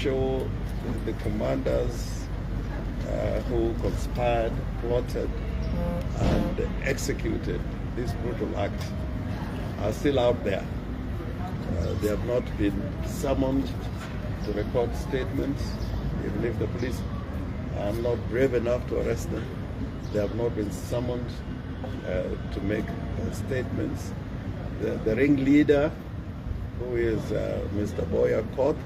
show the commanders who conspired, plotted, and executed this brutal act are still out there. They have not been summoned to record statements. Even if the police are not brave enough to arrest them, they have not been summoned to make statements. The ringleader, who is Mr. Boya Koth,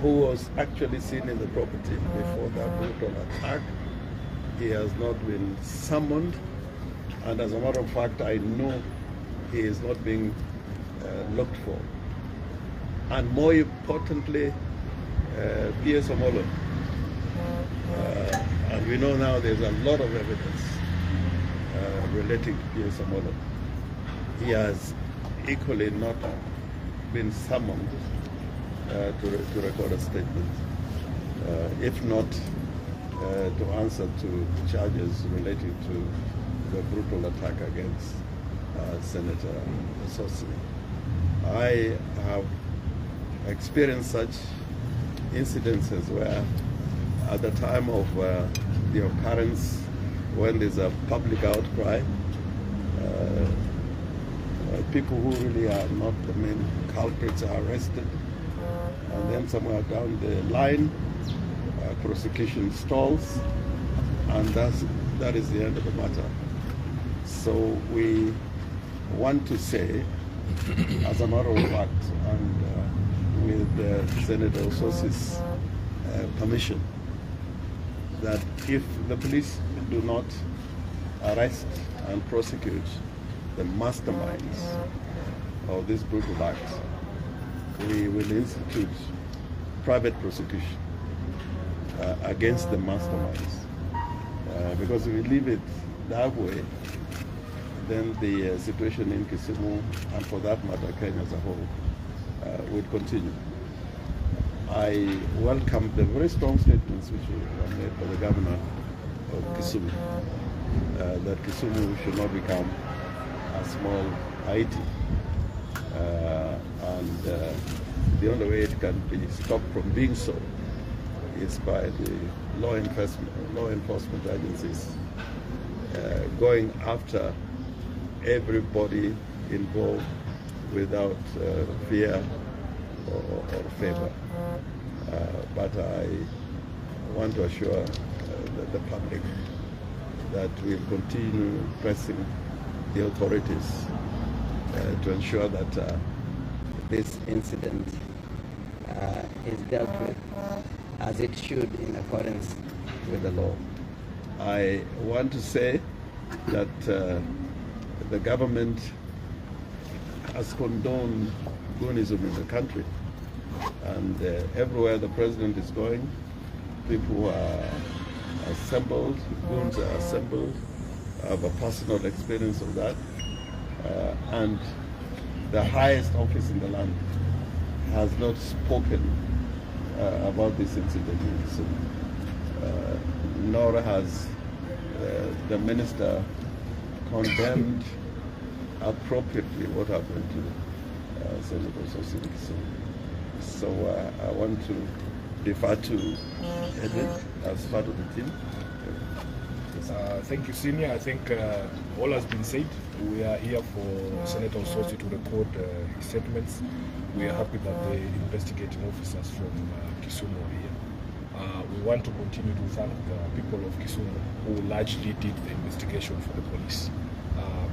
who was actually seen in the property before that brutal attack, he has not been summoned, and as a matter of fact, I know he is not being looked for. And more importantly, P.S. Amollo. And we know now there's a lot of evidence relating to P.S. Amollo. He has equally not been summoned to record a statement, if not to answer to charges relating to the brutal attack against Senator Sosi. I have experienced such incidences where at the time of the occurrence, when there's a public outcry, people who really are not the main culprits are arrested, and then somewhere down the line, prosecution stalls, and that is the end of the matter. So we want to say, as a matter of fact, and with Senator Sosi's permission, that if the police do not arrest and prosecute the masterminds of this brutal act, we will institute private prosecution against the masterminds. Because if we leave it that way, then the situation in Kisumu, and for that matter Kenya as a whole, would continue. I welcome the very strong statements which were made by the governor of Kisumu, that Kisumu should not become a small Haiti. And the only way it can be stopped from being so is by the law enforcement agencies going after everybody involved without fear or favor. But I want to assure the public that we'll continue pressing the authorities to ensure that this incident is dealt with as it should in accordance with the law. I want to say that the government has condoned goonism in the country, and everywhere the president is going, people are assembled, goons are assembled. I have a personal experience of that, and the highest office in the land has not spoken about this incident in Kisumu, nor has the minister condemned appropriately what happened to Senator Sosi in Kisumu. So I want to defer to Edwin as part of the team. Thank you, Senior. I think all has been said. We are here for Senator Sosi to record his statements. We are happy that the investigating officers from Kisumu are here. We want to continue to thank the people of Kisumu who largely did the investigation for the police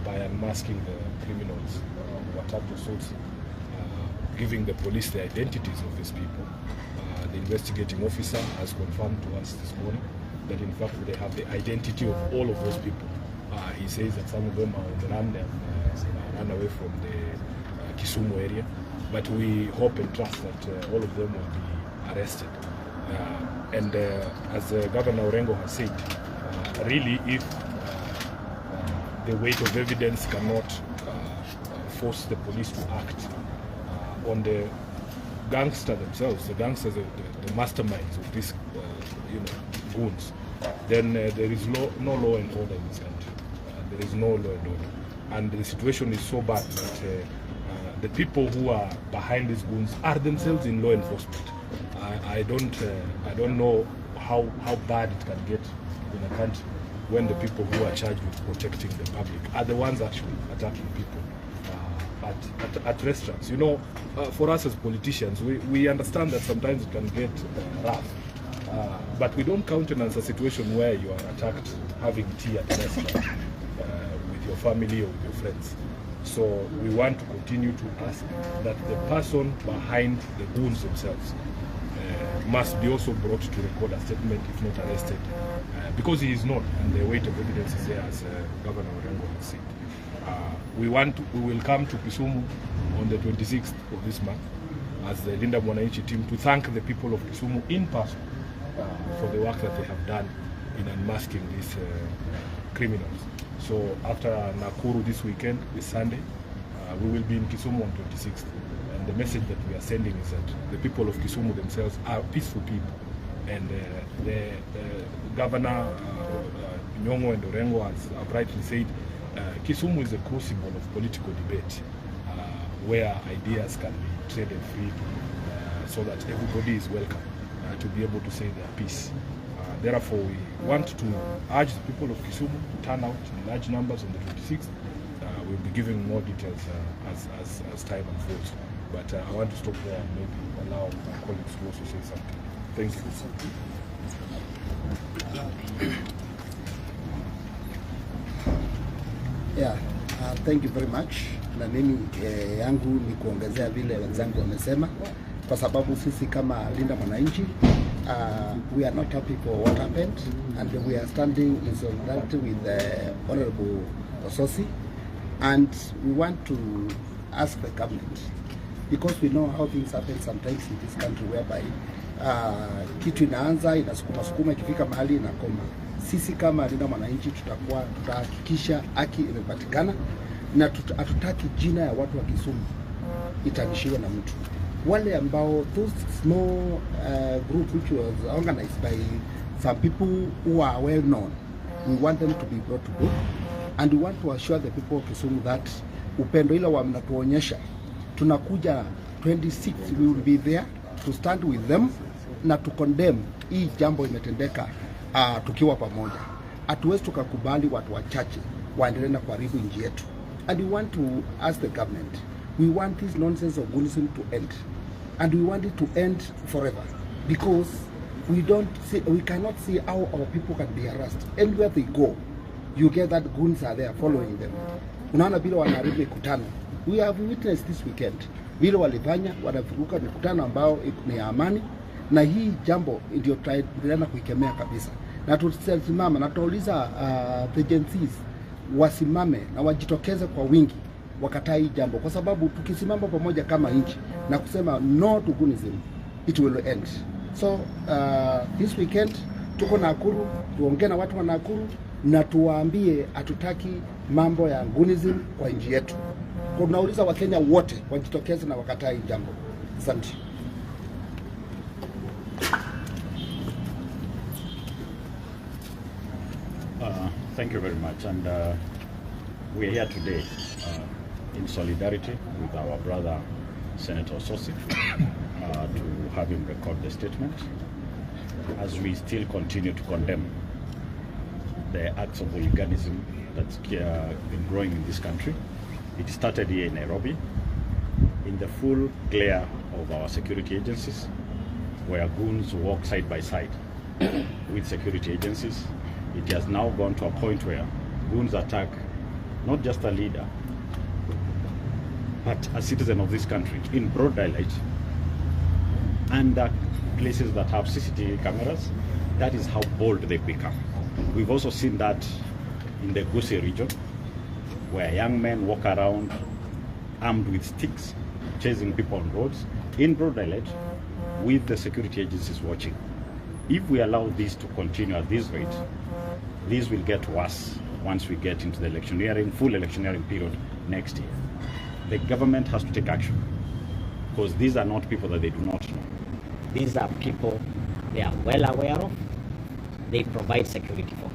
by unmasking the criminals who attacked Sosi, giving the police the identities of these people. The investigating officer has confirmed to us this morning that in fact they have the identity of all of those people. He says that some of them are on the run, they have run away from the Kisumu area, but we hope and trust that all of them will be arrested. And as Governor Orengo has said, really if the weight of evidence cannot force the police to act on the gangster themselves, the gangsters, the masterminds of these goons, then there is no law and order in this country. There is no law and order. And the situation is so bad that the people who are behind these goons are themselves in law enforcement. I don't know how bad it can get in a country when the people who are charged with protecting the public are the ones actually attacking people at restaurants. You know, for us as politicians, we understand that sometimes it can get rough, but we don't countenance a situation where you are attacked having tea at a restaurant with your family or with your friends. So we want to continue to ask that the person behind the goons themselves must be also brought to record a statement, if not arrested, because he is not, and the weight of evidence is there, as Governor Orengo has said. We will come to Kisumu on the 26th of this month as the Linda Mwananchi team to thank the people of Kisumu in person for the work that they have done in unmasking these criminals. So after Nakuru this weekend, this Sunday, we will be in Kisumu on 26th. And the message that we are sending is that the people of Kisumu themselves are peaceful people. And the Governor Nyong'o and Orengo has rightly said, Kisumu is a crucible of political debate where ideas can be traded freely so that everybody is welcome to be able to say their piece. Therefore, we want to urge the people of Kisumu to turn out in large numbers on the 26th. We'll be giving more details as time unfolds. But I want to stop there and maybe allow my colleagues to also say something. Thank you. Yeah, thank you very much. Na mimi yangu ni kuongezea vile wenzangu wamesema, kwa sababu sisi kama Linda Mwananchi we are not happy for what happened, and we are standing in solidarity with Honorable Ososi, and we want to ask the government, because we know how things happen sometimes in this country, whereby kitu inaanza inasukuma ikifika mahali inakoma. Sisi kama Linda Mwananchi tutahakikisha haki imepatikana, na hatutaki jina ya watu wa Kisumu itanishiwa na mtu. Wale ambao, those small group which was organized by some people who are well known, we want them to be brought to book, and we want to assure the people of Kisumu that upendo ila wanatuonyesha, tunakuja 26, we will be there to stand with them na to condemn hii jambo imetendeka tukiwa pamoja. Hatuwezi tukakubali watu wachache waendelee na kuharibu nchi yetu. And we want to ask the government, we want this nonsense of goonism to end, and we want it to end forever, because we cannot see how our people can be harassed. Anywhere they go, you get that goons are there following them. Unaona bila wanaharibu mikutano. We have witnessed this weekend vile walifanya, wanavuruka mikutano ambao ni amani, na hii jambo ndio tutaendelea kuikemea kabisa. Na tutasimama na tutauliza the agencies wasimame na wajitokeze kwa wingi wakataa hii jambo, kwa sababu tukisimama pamoja kama nchi na kusema no to goonism, it will end. So this weekend tuko Nakuru, tuongee na watu wa Nakuru na tuwaambie hatutaki mambo ya goonism kwa nchi yetu. Tunauliza Wakenya wote wajitokeze na wakataa hii jambo. Asante. Thank you very much, and we are here today in solidarity with our brother Senator Ososi to have him record the statement, as we still continue to condemn the acts of hooliganism that's been growing in this country. It started here in Nairobi, in the full glare of our security agencies, where goons walk side by side with security agencies. It has now gone to a point where goons attack not just a leader, but a citizen of this country in broad daylight, and places that have CCTV cameras. That is how bold they've become. We've also seen that in the Gusii region, where young men walk around armed with sticks, chasing people on roads in broad daylight, with the security agencies watching. If we allow this to continue at this rate, this will get worse once we get into the full electioneering period next year. The government has to take action, because these are not people that they do not know. These are people they are well aware of, they provide security for.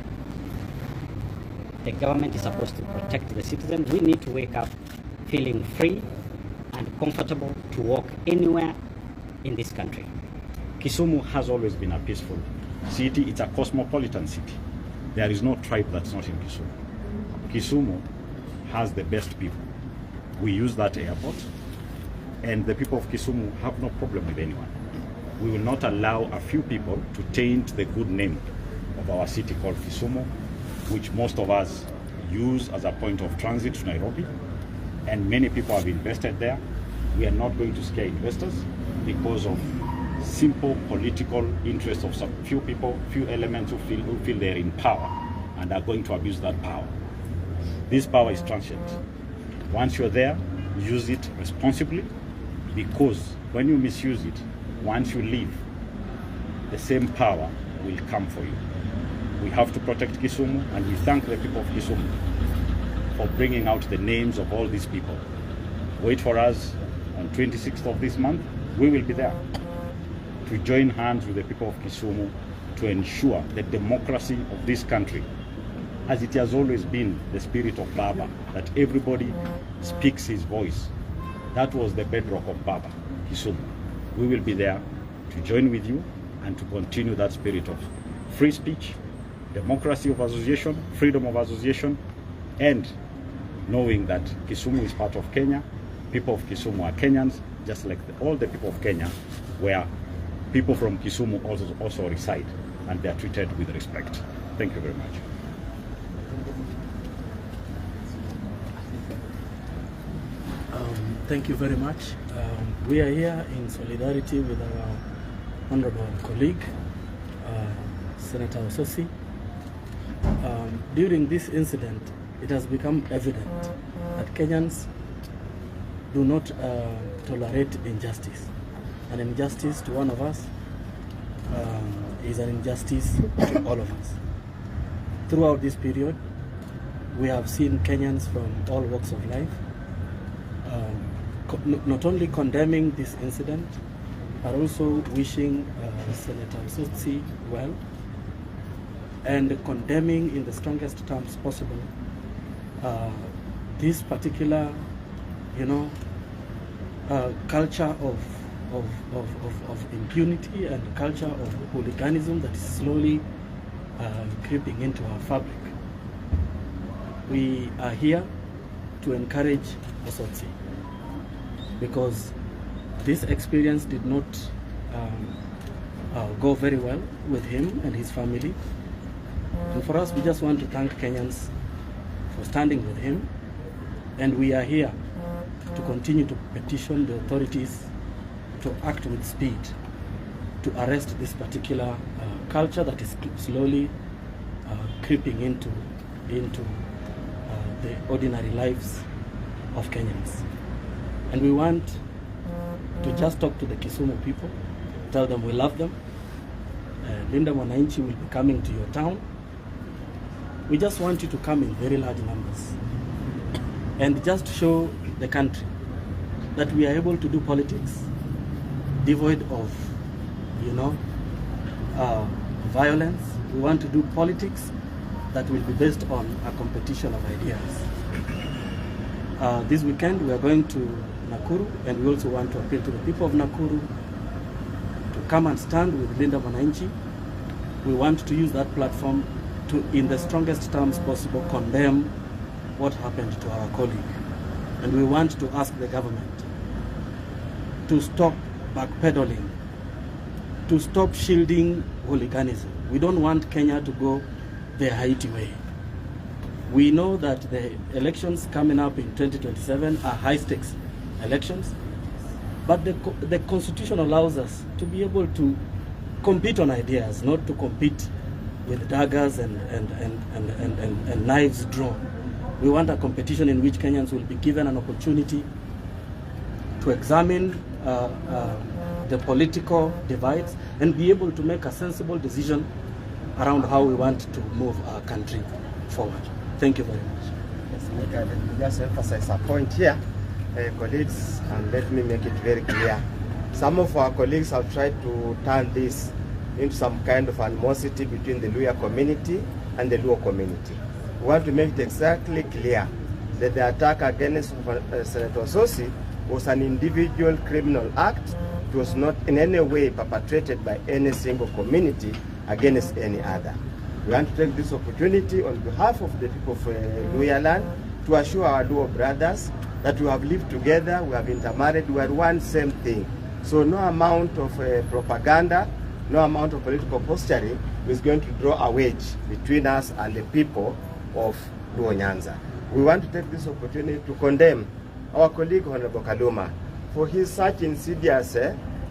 The government is supposed to protect the citizens. We need to wake up feeling free and comfortable to walk anywhere in this country. Kisumu has always been a peaceful city. It's a cosmopolitan city. There is no tribe that's not in Kisumu. Kisumu has the best people. We use that airport, and the people of Kisumu have no problem with anyone. We will not allow a few people to taint the good name of our city called Kisumu, which most of us use as a point of transit to Nairobi, and many people have invested there. We are not going to scare investors because of simple political interests of some few people, few elements who feel they're in power and are going to abuse that power. This power is transient. Once you're there, use it responsibly, because when you misuse it, once you leave, the same power will come for you. We have to protect Kisumu, and we thank the people of Kisumu for bringing out the names of all these people. Wait for us on 26th of this month. We will be there to join hands with the people of Kisumu to ensure the democracy of this country, as it has always been the spirit of Baba, that everybody speaks his voice. That was the bedrock of Baba, Kisumu. We will be there to join with you and to continue that spirit of free speech, democracy of association, freedom of association, and knowing that Kisumu is part of Kenya. People of Kisumu are Kenyans, just like all the people of Kenya, where people from Kisumu also reside, and they are treated with respect. Thank you very much. Thank you very much. We are here in solidarity with our honorable colleague, Senator Ososi. During this incident, it has become evident that Kenyans do not tolerate injustice. An injustice to one of us is an injustice to all of us. Throughout this period, we have seen Kenyans from all walks of life not only condemning this incident, but also wishing Senator Ososi well, and condemning in the strongest terms possible this particular, culture of impunity and culture of hooliganism that is slowly creeping into our fabric. We are here to encourage Ososi, because this experience did not go very well with him and his family. And for us, we just want to thank Kenyans for standing with him, and we are here to continue to petition the authorities to act with speed to arrest this particular culture that is slowly creeping into the ordinary lives of Kenyans. And we want to just talk to the Kisumu people, tell them we love them. Linda Mwananchi will be coming to your town. We just want you to come in very large numbers and just show the country that we are able to do politics devoid of, violence. We want to do politics that will be based on a competition of ideas. This weekend we are going to Nakuru, and we also want to appeal to the people of Nakuru to come and stand with Linda Mwananchi. We want to use that platform to, in the strongest terms possible, condemn what happened to our colleague. And we want to ask the government to stop backpedaling, to stop shielding hooliganism. We don't want Kenya to go the Haiti way. We know that the elections coming up in 2027 are high-stakes elections, but the Constitution allows us to be able to compete on ideas, not to compete with daggers and knives drawn. We want a competition in which Kenyans will be given an opportunity to examine the political divides and be able to make a sensible decision around how we want to move our country forward. Thank you very much. Yes, let me just emphasize a point here, colleagues, and let me make it very clear. Some of our colleagues have tried to turn this into some kind of animosity between the Luhya community and the Luo community. We want to make it exactly clear that the attack against Senator Ososi was an individual criminal act It was not in any way perpetrated by any single community against any other. We want to take this opportunity on behalf of the people of Luhya land to assure our Luo brothers that we have lived together, we have intermarried, we are one same thing. So no amount of propaganda, no amount of political posturing is going to draw a wedge between us and the people of Luo Nyanza. We want to take this opportunity to condemn our colleague Honorable Kaluma for his such insidious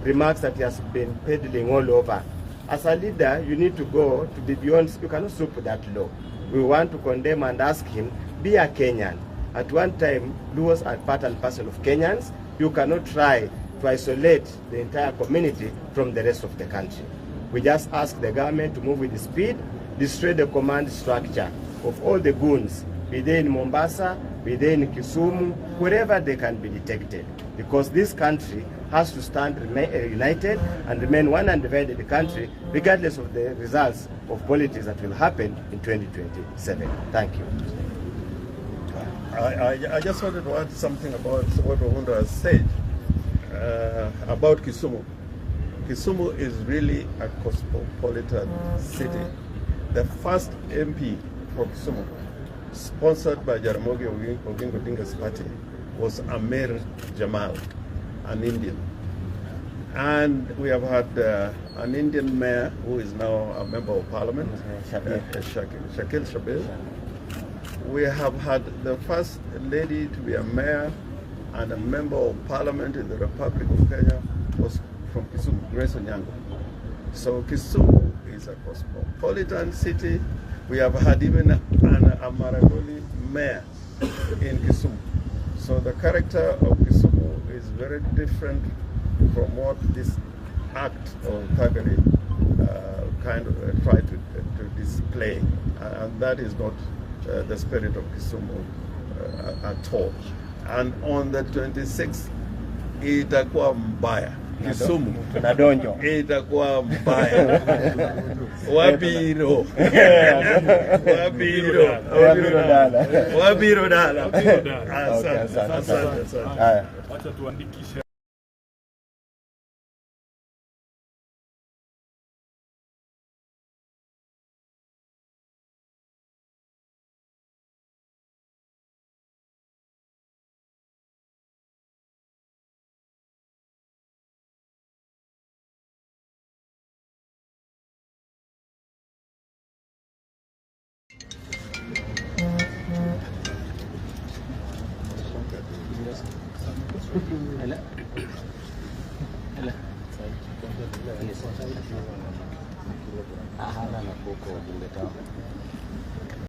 remarks that he has been peddling all over. As a leader, you need to go to be beyond, you cannot stoop that low. We want to condemn and ask him, be a Kenyan. At one time, Luos are part and parcel of Kenyans. You cannot try to isolate the entire community from the rest of the country. We just ask the government to move with speed, destroy the command structure of all the goons, be they in Mombasa, be they in Kisumu, wherever they can be detected. Because this country has to stand united and remain one undivided country, regardless of the results of politics that will happen in 2027. Thank you. I just wanted to add something about what Ohundo has said about Kisumu. Kisumu is really a cosmopolitan city. The first MP for Kisumu, sponsored by Jaramogi Oginga Odinga's party, was Amir Jamal, an Indian. And we have had an Indian mayor who is now a member of parliament, Shakil Shabil. We have had the first lady to be a mayor and a member of parliament in the Republic of Kenya was from Kisumu, Grace Onyango. So Kisumu is a cosmopolitan city. We have had even a Maragoli mayor in Kisumu. So the character of Kisumu is very different from what this act of thuggery kind of tried to display. And that is not the spirit of Kisumu at all. And on the 26th, itakuwa mbaya. Kisumu itakuwa mbaya. Wabiro. Wabiro dala. Asante. Wacha tuandikishe. Ahana na kuko